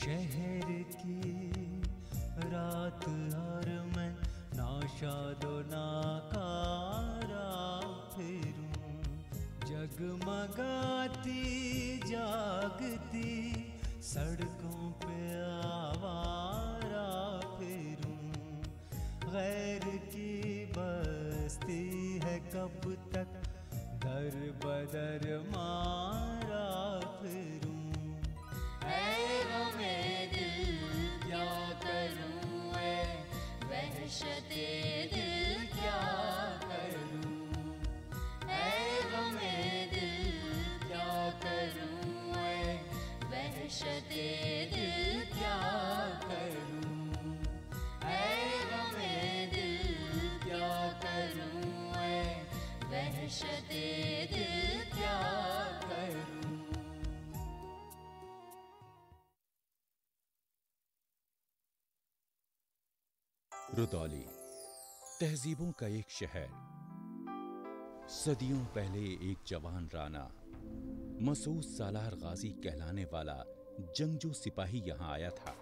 शहर की रात और मैं नाशादो नाकारा फिरूं, जगमगाती जागती सड़कों पे आवारा फिरूं। गैर की बस्ती है कब तक दर बदर मारा फिरूं। ऐ गमे दिल क्या करूं, ऐ वहशते दिल क्या करूं। ऐ गमे दिल क्या करूं, ऐ वहशते दिल क्या करूं। ऐ गमे दिल क्या करूं, ऐ वहशते दिल क्या करूं। रुदौली तहजीबों का एक शहर। सदियों पहले एक जवान राना मसूद सालार गाजी कहलाने वाला जंगजू सिपाही यहां आया था।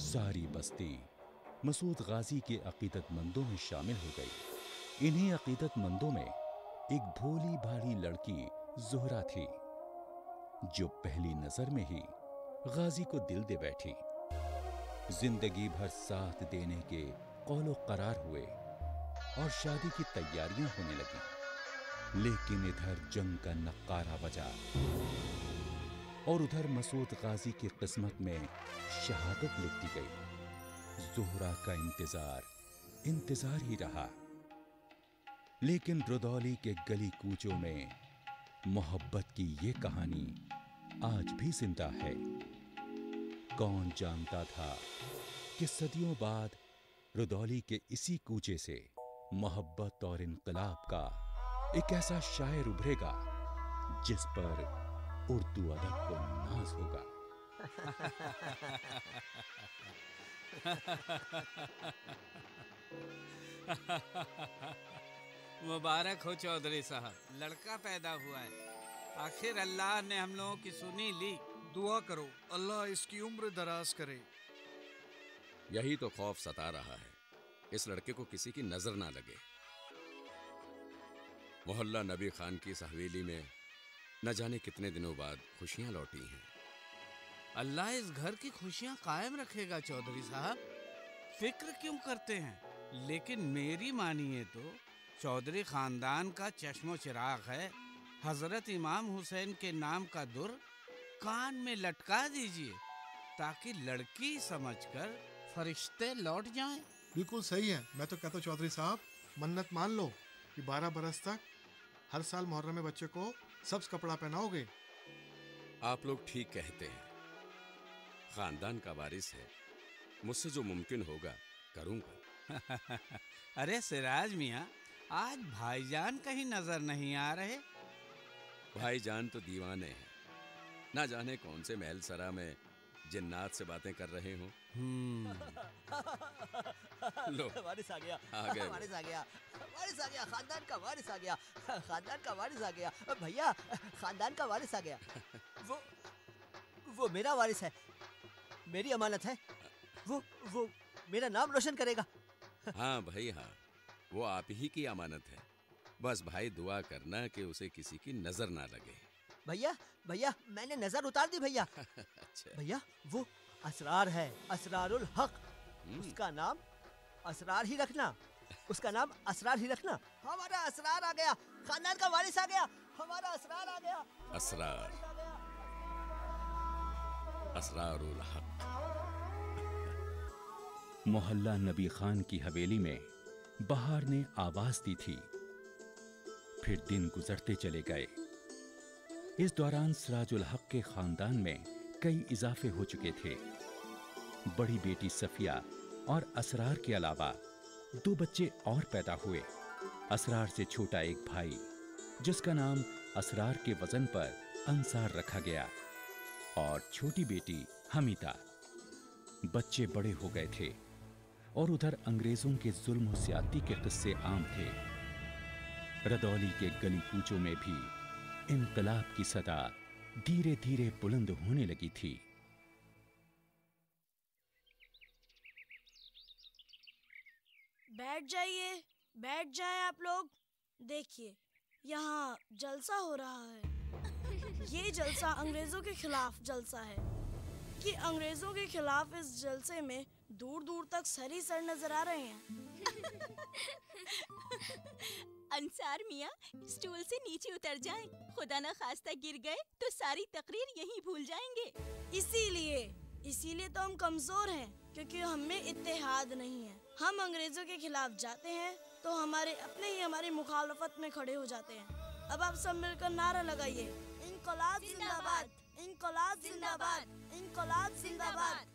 सारी बस्ती मसूद गाजी के अकीदतमंदों में शामिल हो गई। इन्हीं अकीदतमंदों में एक भोली भाली लड़की ज़ोहरा थी, जो पहली नजर में ही गाजी को दिल दे बैठी। जिंदगी भर साथ देने के कौलो करार हुए और शादी की तैयारियां होने लगी। लेकिन इधर जंग का नक्कारा बजा और उधर मसूद गाजी की किस्मत में शहादत लिख दी गई। ज़ोहरा का इंतजार ही रहा। लेकिन रुदौली के गली कूचों में मोहब्बत की ये कहानी आज भी जिंदा है। कौन जानता था कि सदियों बाद रुदौली के इसी कूचे से मोहब्बत और इनकलाब का एक ऐसा शायर उभरेगा जिस पर उर्दू अदब को नाज होगा। मुबारक हो चौधरी साहब, लड़का पैदा हुआ है। आखिर अल्लाह ने हम लोगों की सुनी ली। दुआ करो अल्लाह इसकी उम्र दराज करे। यही तो खौफ सता रहा है, इस लड़के को किसी की नजर ना लगे। मोहल्ला नबी खान की इस हवेली में न जाने कितने दिनों बाद खुशियां लौटी हैं। अल्लाह इस घर की खुशियां कायम रखेगा चौधरी साहब, फिक्र क्यों करते हैं। लेकिन मेरी मानिए तो चौधरी खानदान का चश्मो चिराग है। हजरत इमाम हुसैन के नाम का दुर कान में लटका दीजिए ताकि लड़की समझकर फरिश्ते लौट जाएं। बिल्कुल सही है। मैं तो कहता हूँ चौधरी साहब, मन्नत मान लो कि 12 बरस तक हर साल मुहर्रम में बच्चे को सब्ज कपड़ा पहनाओगे। आप लोग ठीक कहते हैं, खानदान का वारिस है, मुझसे जो मुमकिन होगा करूंगा। अरे सिराज मियाँ, आज भाईजान कहीं नजर नहीं आ रहे। भाईजान तो दीवाने हैं, ना जाने कौन से महल सरा में जिन्नात से बातें कर रहे हो। लो वारिस आ गया, वारिस आ गया, वारिस आ गया, खानदान का वारिस आ गया, खानदान का वारिस आ गया। भैया, खानदान का वारिस आ गया। वो मेरा वारिस है, मेरी अमानत है। वो मेरा नाम रोशन करेगा। हाँ भाई हाँ, वो आप ही की अमानत है। बस भाई दुआ करना कि उसे किसी की नजर ना लगे। भैया मैंने नजर उतार दी भैया। अच्छा। भैया वो असरार है, असरारुल हक। उसका नाम असरार ही रखना, उसका नाम असरार ही रखना। हमारा असरार आ गया, खानदान का वारिस आ गया, हमारा असरार आ गया। असरार, असरारुल हक। मोहल्ला नबी खान की हवेली में बहार ने आवाज दी थी। फिर दिन गुजरते चले गए। इस दौरान सिराजुल हक के खानदान में कई इजाफे हो चुके थे। बड़ी बेटी सफिया और असरार के अलावा 2 बच्चे और पैदा हुए। असरार से छोटा एक भाई, जिसका नाम असरार के वजन पर अंसार रखा गया, और छोटी बेटी हमीदा। बच्चे बड़े हो गए थे और उधर अंग्रेजों के जुल्म और ज्यादती के किस्से आम थे। रदौली के गली कूचों में भी इनकलाब की सदा धीरे धीरे बुलंद होने लगी थी। बैठ जाइए, बैठ जाएं आप लोग। देखिए, यहाँ जलसा हो रहा है। ये जलसा अंग्रेजों के खिलाफ जलसा है कि अंग्रेजों के खिलाफ इस जलसे में दूर दूर तक सर ही सर नजर आ रहे हैं। अंसार मियाँ, स्टूल से नीचे उतर जाएं। खुदा ना खास्ता गिर गए तो सारी तकरीर यहीं भूल जाएंगे। इसीलिए तो हम कमजोर हैं, क्योंकि हम में इत्तेहाद नहीं है। हम अंग्रेजों के खिलाफ जाते हैं तो हमारे अपने ही हमारी मुखालफत में खड़े हो जाते हैं। अब आप सब मिलकर नारा लगाइए, इनकलाब जिंदाबाद, इनकलाब जिंदाबाद, इनकलाब जिंदाबाद।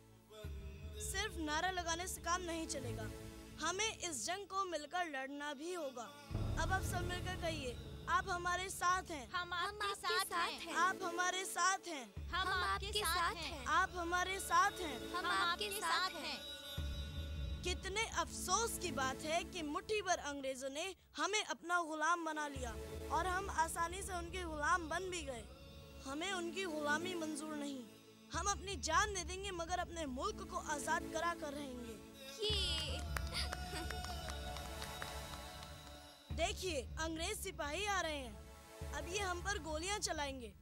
सिर्फ नारा लगाने से काम नहीं चलेगा, हमें इस जंग को मिलकर लड़ना भी होगा। अब आप सब मिलकर कहिए, आप हमारे साथ हैं, हम आपके साथ हैं, आप हमारे साथ हैं, हम आपके साथ हैं, आप हमारे साथ हैं, हम आपके साथ हैं। कितने अफसोस की बात है कि मुट्ठी भर अंग्रेजों ने हमें अपना गुलाम बना लिया और हम आसानी से उनके गुलाम बन भी गए। हमें उनकी गुलामी मंजूर नहीं। हम अपनी जान दे देंगे मगर अपने मुल्क को आजाद करा कर रहेंगे। देखिए, अंग्रेज सिपाही आ रहे हैं। अब ये हम पर गोलियां चलाएंगे।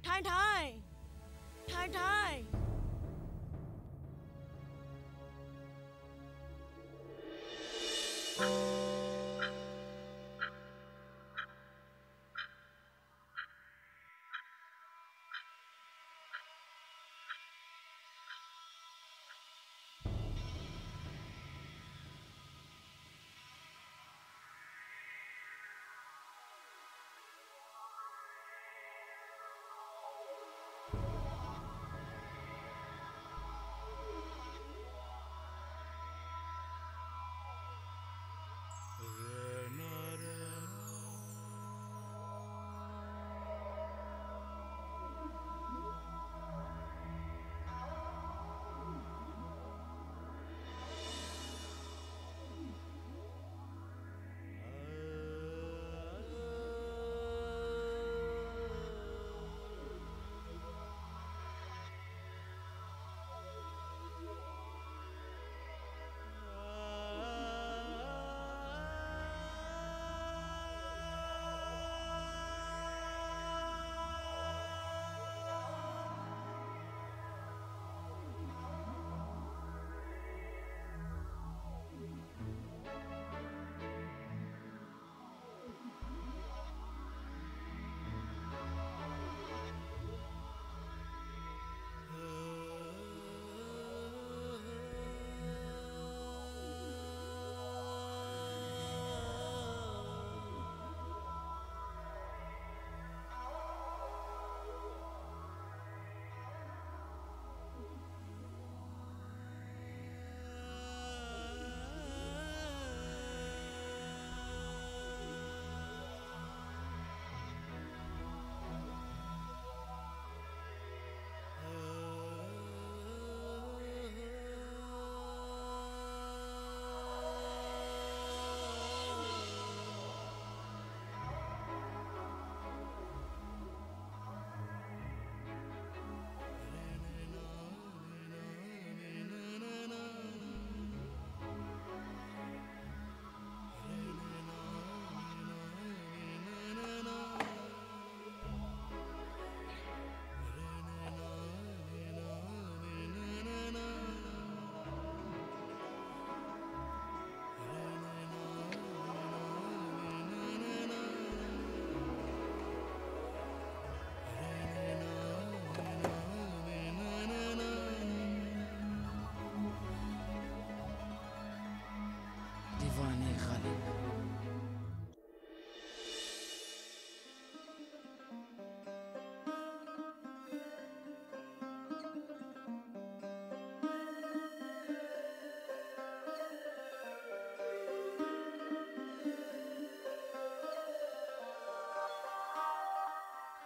ठाई ठाई, ठाई ठाई।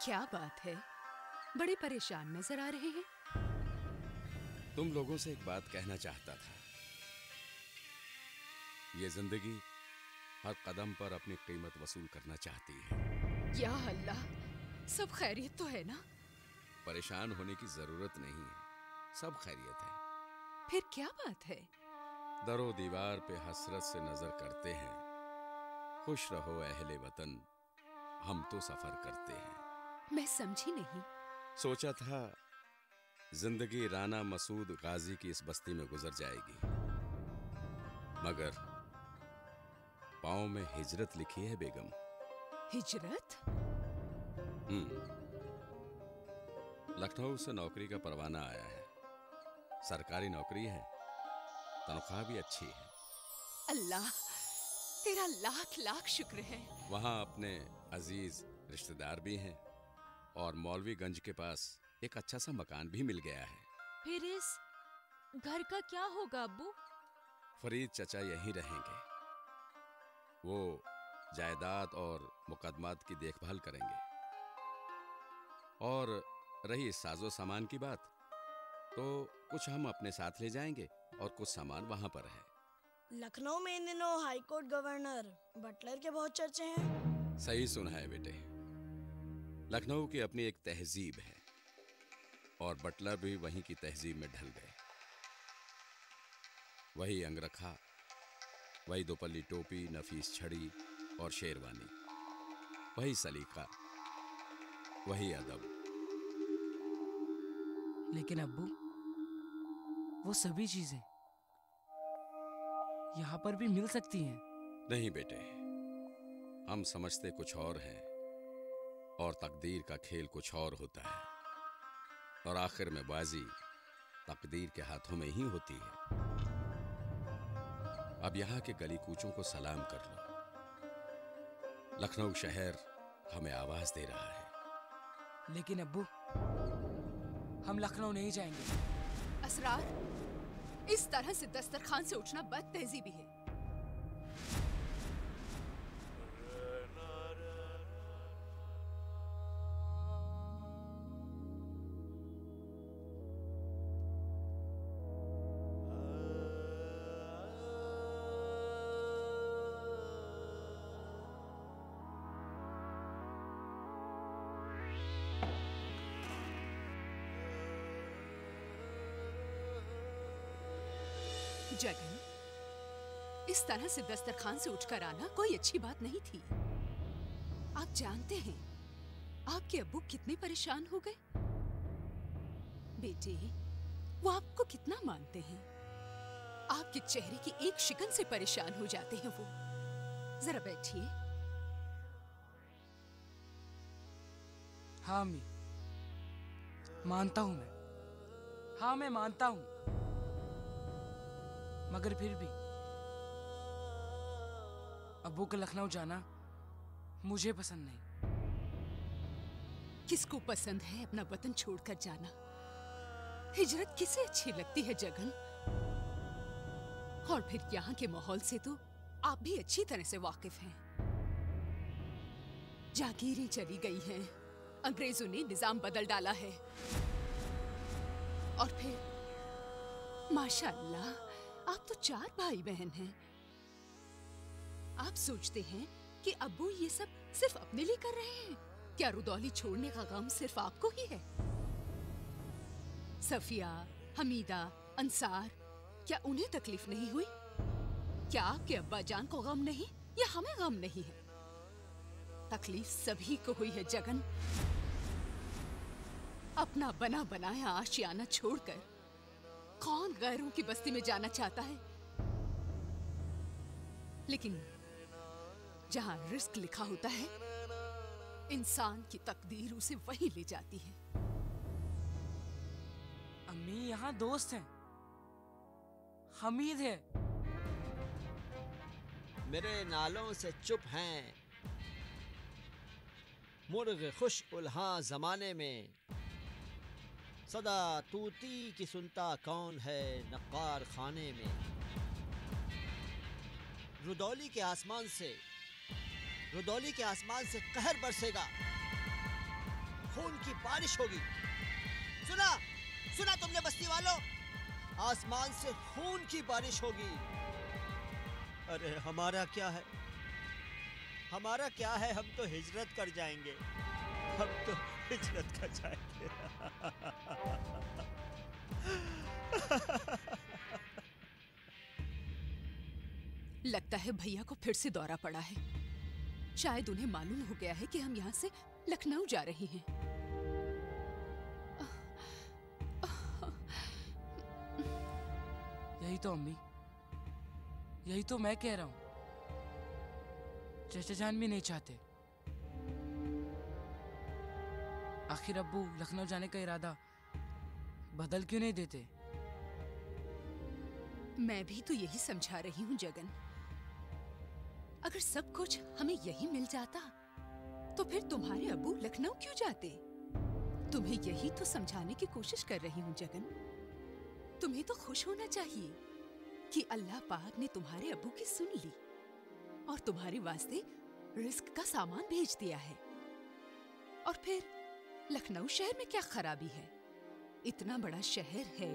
क्या बात है, बड़े परेशान नजर आ रहे हैं। तुम लोगों से एक बात कहना चाहता था। ये जिंदगी हर कदम पर अपनी कीमत वसूल करना चाहती है। या अल्लाह, सब खैरियत तो है ना? परेशान होने की जरूरत नहीं है, सब खैरियत है। फिर क्या बात है? दरो दीवार पे हसरत से नजर करते हैं, खुश रहो अहले वतन, हम तो सफर करते हैं। मैं समझी नहीं। सोचा था जिंदगी राना मसूद गाजी की इस बस्ती में गुजर जाएगी, मगर पाँव में हिजरत लिखी है बेगम। हिजरत? लखनऊ से नौकरी का परवाना आया है। सरकारी नौकरी है, तनख्वाह भी अच्छी है। अल्लाह, तेरा लाख लाख शुक्र है। वहाँ अपने अजीज रिश्तेदार भी हैं और मौलवीगंज के पास एक अच्छा सा मकान भी मिल गया है। फिर इस घर का क्या होगा अब्बू? फरीद चचा यहीं रहेंगे। वो जायदाद और मुकदमात की देखभाल करेंगे। और रही साजो सामान की बात, तो कुछ हम अपने साथ ले जाएंगे और कुछ सामान वहां पर है। लखनऊ में इन दिनों हाई कोर्ट गवर्नर बटलर के बहुत चर्चे हैं। सही सुना है बेटे। लखनऊ की अपनी एक तहजीब है और बटलर भी वहीं की तहजीब में ढल गए। वही अंगरखा, वही दोपल्ली टोपी, नफीस छड़ी और शेरवानी, वही सलीका, वही अदब। लेकिन अब्बू, वो सभी चीजें यहाँ पर भी मिल सकती हैं। नहीं बेटे, हम समझते कुछ और हैं और तकदीर का खेल कुछ और होता है, और आखिर में बाजी तकदीर के हाथों में ही होती है। अब यहाँ के गली कूचों को सलाम कर लो। लखनऊ शहर हमें आवाज दे रहा है। लेकिन अब्बू, हम लखनऊ नहीं जाएंगे। असरार, इस तरह से दस्तरखान से उठना बदतहजीबी है। जगन, इस तरह से दस्तरखान से उठकर आना कोई अच्छी बात नहीं थी। आप जानते हैं आपके अब्बू कितने परेशान हो गए। बेटे, वो आपको कितना मानते हैं। आपके चेहरे की एक शिकन से परेशान हो जाते हैं वो। जरा बैठिए। हाँ अम्मी, मानता हूं मैं। हाँ, मैं मानता हूं, मगर फिर भी अब्बू का लखनऊ जाना मुझे पसंद नहीं। किसको पसंद है अपना वतन छोड़कर जाना? हिजरत किसे अच्छी लगती है जगन? और फिर यहाँ के माहौल से तो आप भी अच्छी तरह से वाकिफ हैं। जागीरें चली गई हैं, अंग्रेजों ने निजाम बदल डाला है, और फिर माशाअल्लाह आप तो 4 भाई बहन हैं। आप सोचते हैं कि अब्बू ये सब सिर्फ अपने लिए कर रहे हैं? क्या रुदौली छोड़ने का गम सिर्फ आपको ही है? सफिया, हमीदा, अंसार, क्या उन्हें तकलीफ नहीं हुई? क्या आपके अब्बा जान को गम नहीं, या हमें गम नहीं है? तकलीफ सभी को हुई है जगन। अपना बना बनाया आशियाना छोड़कर कौन गैरों की बस्ती में जाना चाहता है? लेकिन जहां रिस्क लिखा होता है, इंसान की तकदीर उसे वहीं ले जाती है। अम्मी, यहाँ दोस्त हैं, हमीद है। मेरे नालों से चुप हैं मुर्ग खुश उल्हा जमाने में, सदा तूती की सुनता कौन है नक्कार खाने में। रुदौली के आसमान से कहर बरसेगा, खून की बारिश होगी। सुना तुमने बस्ती वालों? आसमान से खून की बारिश होगी। अरे हमारा क्या है, हमारा क्या है, हम तो हिजरत कर जाएंगे, हम तो हिजरत कर जाएंगे। लगता है भैया को फिर से दौरा पड़ा है। शायद उन्हें मालूम हो गया है कि हम यहाँ से लखनऊ जा रहे हैं। यही तो अम्मी, यही तो मैं कह रहा हूँ। चाचा जान भी नहीं चाहते। आखिर अब्बू लखनऊ जाने का इरादा बदल क्यों नहीं देते? मैं भी तो यही समझा रही हूँ जगन। अगर सब कुछ हमें यही मिल जाता तो फिर तुम्हारे अब्बू लखनऊ क्यों जाते? तुम्हें यही तो समझाने की कोशिश कर रही हूँ जगन। तुम्हें तो खुश होना चाहिए कि अल्लाह पाक ने तुम्हारे अब्बू की सुन ली और तुम्हारे वास्ते रिस्क का सामान भेज दिया है। और फिर लखनऊ शहर में क्या खराबी है? इतना बड़ा शहर है,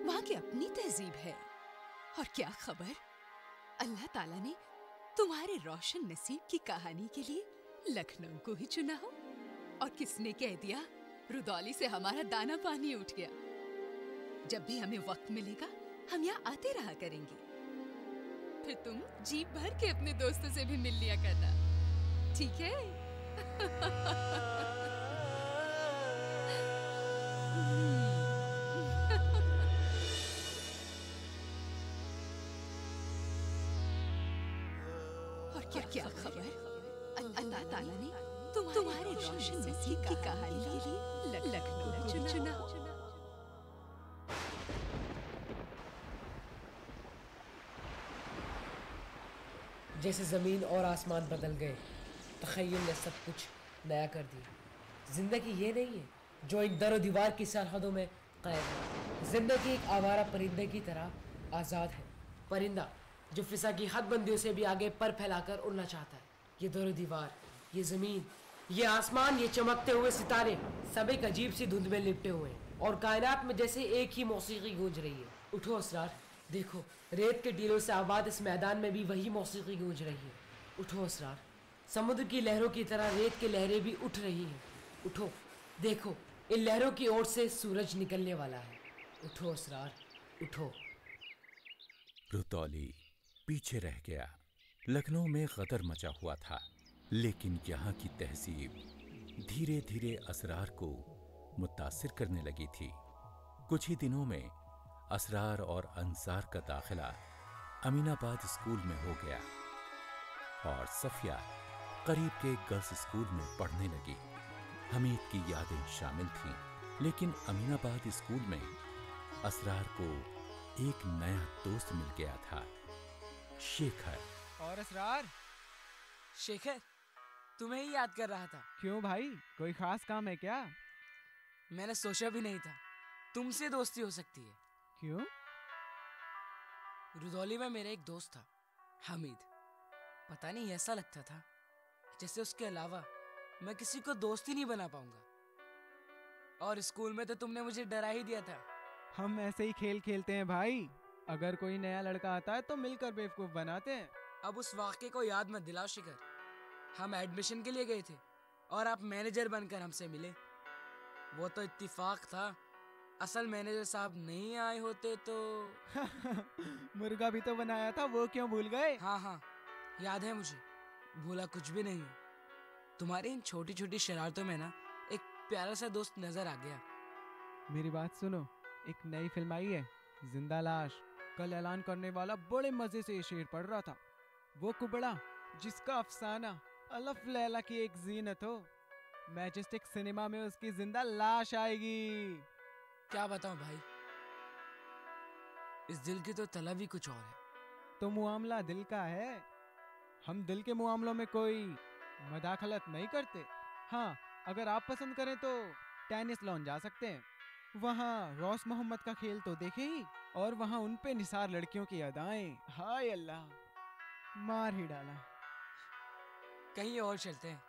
वहाँ की अपनी तहजीब है। और क्या खबर, अल्लाह ताला ने तुम्हारे रोशन नसीब की कहानी के लिए लखनऊ को ही चुना हो। और किसने कह दिया रुदौली से हमारा दाना पानी उठ गया। जब भी हमें वक्त मिलेगा हम यहाँ आते रहा करेंगे। फिर तुम जी भर के अपने दोस्तों से भी मिल लिया करना, ठीक है? और क्या खबर, अल्लाह ताला ने तुम्हारे रोशन नसीब की कहानी के लिए लखनऊ को चुना। जैसे ज़मीन और आसमान बदल गए, तख़य्युल ने सब कुछ नया कर दिया। ज़िंदगी ये नहीं है जो एक दर दीवार की सरहदों में कैद है। ज़िंदगी एक आवारा परिंदे की तरह आज़ाद है। परिंदा जो फिजा की हदबंदियों से भी आगे पर फैलाकर उड़ना चाहता है। ये दर दीवार, ये ज़मीन, ये आसमान, ये चमकते हुए सितारे सब एक अजीब सी धुंध में लिपटे हुए हैं और कायनात में जैसे एक ही मौसीकी गूंज रही है। उठो असरार, देखो रेत के टीलों से आबाद इस मैदान में भी वही मौसीकी गूंज रही है। उठो असरार, समुद्र की लहरों की तरह रेत की लहरें भी उठ रही हैं। उठो, देखो इन लहरों की ओर से सूरज निकलने वाला है। उठो असरार, उठो। रुदौली पीछे रह गया। लखनऊ में गदर मचा हुआ था, लेकिन यहाँ की तहजीब धीरे धीरे असरार को मुतासिर करने लगी थी। कुछ ही दिनों में असरार और अंसार का दाखिला अमीनाबाद स्कूल में हो गया और सफिया करीब के गर्ल्स स्कूल में पढ़ने लगी। हमीद की यादें शामिल थीं, लेकिन अमीनाबाद स्कूल में असरार को एक नया दोस्त मिल गया था, शेखर। और असरार? शेखर, तुम्हें ही याद कर रहा था। क्यों भाई, कोई खास काम है क्या? मैंने सोचा भी नहीं था तुमसे दोस्ती हो सकती है। क्यों? रुदौली में मेरा एक दोस्त था, हमीद। पता नहीं, ऐसा लगता था जैसे उसके अलावा मैं किसी को दोस्त ही नहीं बना पाऊंगा। और स्कूल में तो तुमने मुझे डरा ही दिया था। हम ऐसे ही खेल खेलते हैं भाई। अगर कोई नया लड़का आता है तो मिलकर बेवकूफ बनाते हैं। अब उस वाक़े को याद मत दिलाओ शिखर। हम एडमिशन के लिए गए थे और आप मैनेजर बनकर हमसे मिले। वो तो इत्तेफाक था, असल मैनेजर साहब नहीं आए होते तो मुर्गा भी तो बनाया था, वो क्यों भूल गए? हाँ, याद है मुझे, भूला कुछ भी नहीं हूँ। तुम्हारी इन छोटी छोटी शरारतों में ना एक प्यारा सा दोस्त नजर आ गया। मेरी बात सुनो, एक नई फिल्म आई है, जिंदा लाश। कल ऐलान करने वाला बड़े मजे से ये शेर पढ़ रहा था। वो कुबड़ा जिसका अफसाना अलफ लैला की एक जीनत हो, मैजेस्टिक सिनेमा में उसकी जिंदा लाश आएगी। क्या बताऊं भाई, इस दिल की तो तलब ही कुछ और है। तो मुआमला दिल का है। हम दिल के मुआमलों में कोई मदाखलत नहीं करते। हाँ, अगर आप पसंद करें तो टेनिस लॉन जा सकते हैं। वहाँ रॉस मोहम्मद का खेल तो देखे ही, और वहाँ उन पे निसार लड़कियों की अदाएं, हाय अल्लाह, मार ही डाला। कहीं और चलते हैं।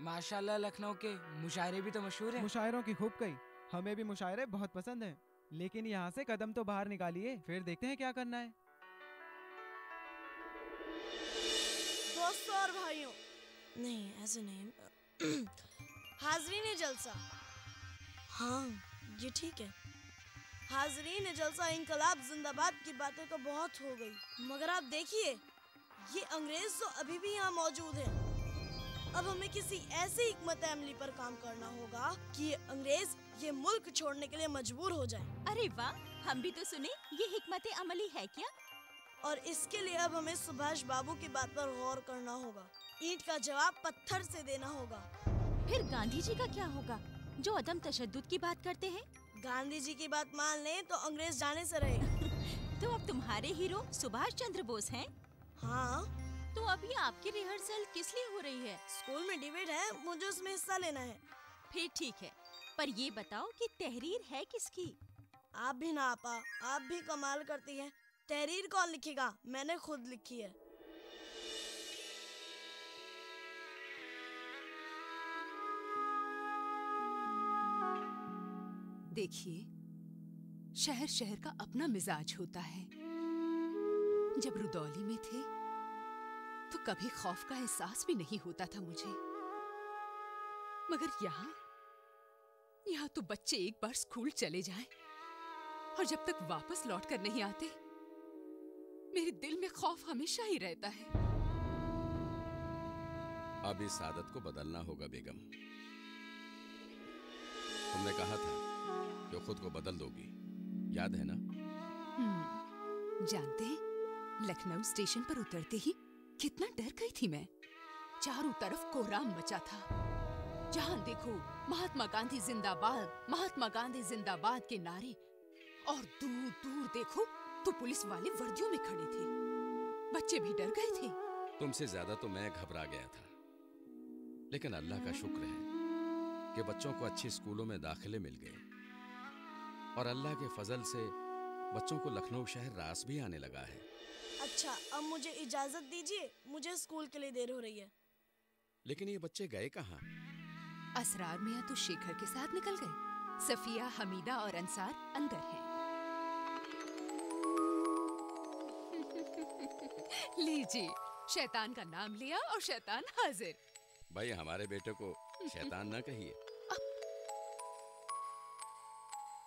माशाल्लाह लखनऊ के मुशायरे भी तो मशहूर हैं। मुशायरों की खूब कही, हमें भी मुशायरे बहुत पसंद हैं। लेकिन यहाँ से कदम तो बाहर निकालिए, फिर देखते हैं क्या करना है। दोस्तों और भाइयों, नहीं ऐसे नहीं। हाजरीन जलसा, हाँ ये ठीक है। हाजरीन जलसा, इंकलाब जिंदाबाद की बातें तो बहुत हो गई, मगर आप देखिए ये अंग्रेज तो अभी भी यहाँ मौजूद हैं। अब हमें किसी ऐसी हिकमत अमली पर काम करना होगा कि ये अंग्रेज ये मुल्क छोड़ने के लिए मजबूर हो जाएं। अरे वाह, हम भी तो सुने, ये हिकमत अमली है क्या? और इसके लिए अब हमें सुभाष बाबू की बात पर गौर करना होगा। ईंट का जवाब पत्थर से देना होगा। फिर गांधी जी का क्या होगा, जो अदम तशद्दुद की बात करते हैं? गांधी जी की बात मान लें तो अंग्रेज जाने से रहे। तो अब तुम्हारे हीरो सुभाष चंद्र बोस हैं? हाँ। तो अभी आपकी रिहर्सल किस लिए हो रही है? स्कूल में डिबेट है, मुझे उसमें हिस्सा लेना है। फिर ठीक है, पर ये बताओ कि तहरीर है किसकी? आप भी ना आपा, आप भी कमाल करती हैं। तहरीर कौन लिखेगा? मैंने खुद लिखी है। देखिए, शहर शहर का अपना मिजाज होता है। जब रुदौली में थे तो कभी खौफ का एहसास भी नहीं होता था मुझे, मगर यहाँ तो बच्चे एक बार स्कूल चले जाएं और जब तक वापस लौट कर नहीं आते, मेरे दिल में खौफ हमेशा ही रहता है। अब इस आदत को बदलना होगा बेगम। तुमने कहा था कि खुद को बदल दोगी, याद है ना? जानते हैं, लखनऊ स्टेशन पर उतरते ही कितना डर गई थी मैं। चारों तरफ कोहराम मचा था। जहां देखो महात्मा गांधी जिंदाबाद, महात्मा गांधी जिंदाबाद के नारे, और दूर दूर देखो तो पुलिस वाले वर्दियों में खड़े थे। बच्चे भी डर गए थे। तुमसे ज्यादा तो मैं घबरा गया था, लेकिन अल्लाह का शुक्र है कि बच्चों को अच्छे स्कूलों में दाखिले मिल गए और अल्लाह के फजल से बच्चों को लखनऊ शहर रास भी आने लगा है। अच्छा, अब मुझे इजाजत दीजिए, मुझे स्कूल के लिए देर हो रही है। लेकिन ये बच्चे गए कहाँ? असरार मियाँ तो शेखर के साथ निकल गए। सफिया, हमीदा और अंसार अंदर हैं। लीजिए, शैतान का नाम लिया और शैतान हाजिर। भाई, हमारे बेटे को शैतान ना कहिए।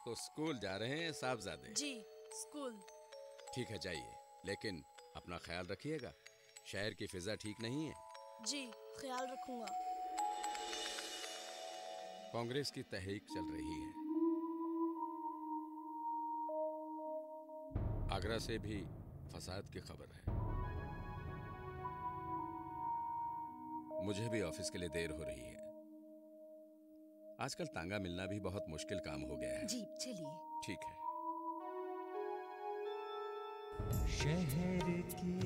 तो स्कूल जा रहे हैं साहबजादे? जी, स्कूल। ठीक है, जाइए, लेकिन अपना ख्याल रखिएगा। शहर की फिजा ठीक नहीं है। जी, ख्याल रखूंगा। कांग्रेस की तहरीक चल रही है। आगरा से भी फसाद की खबर है। मुझे भी ऑफिस के लिए देर हो रही है। आजकल तांगा मिलना भी बहुत मुश्किल काम हो गया है। जी, चलिए। ठीक है। शहर की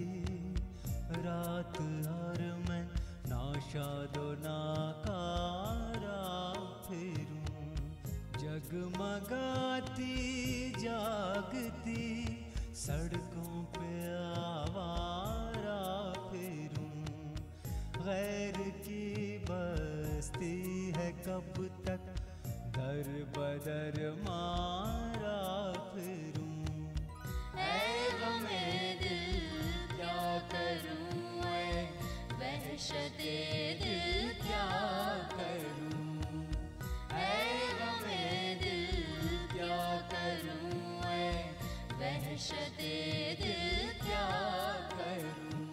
रात और मैं नाशादो नाकारा फिरूं, जगमगाती जागती सड़कों पे आवारा फिरूं। गैर की बस्ती है कब तक दर बदर मारा फिरूं। ऐ गमे दिल क्या करूं, ऐ वहशते दिल क्या करूं। ऐ गमे दिल क्या करूं, ऐ वहशते दिल क्या करूं।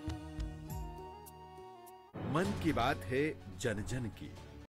मन की बात है जन जन की।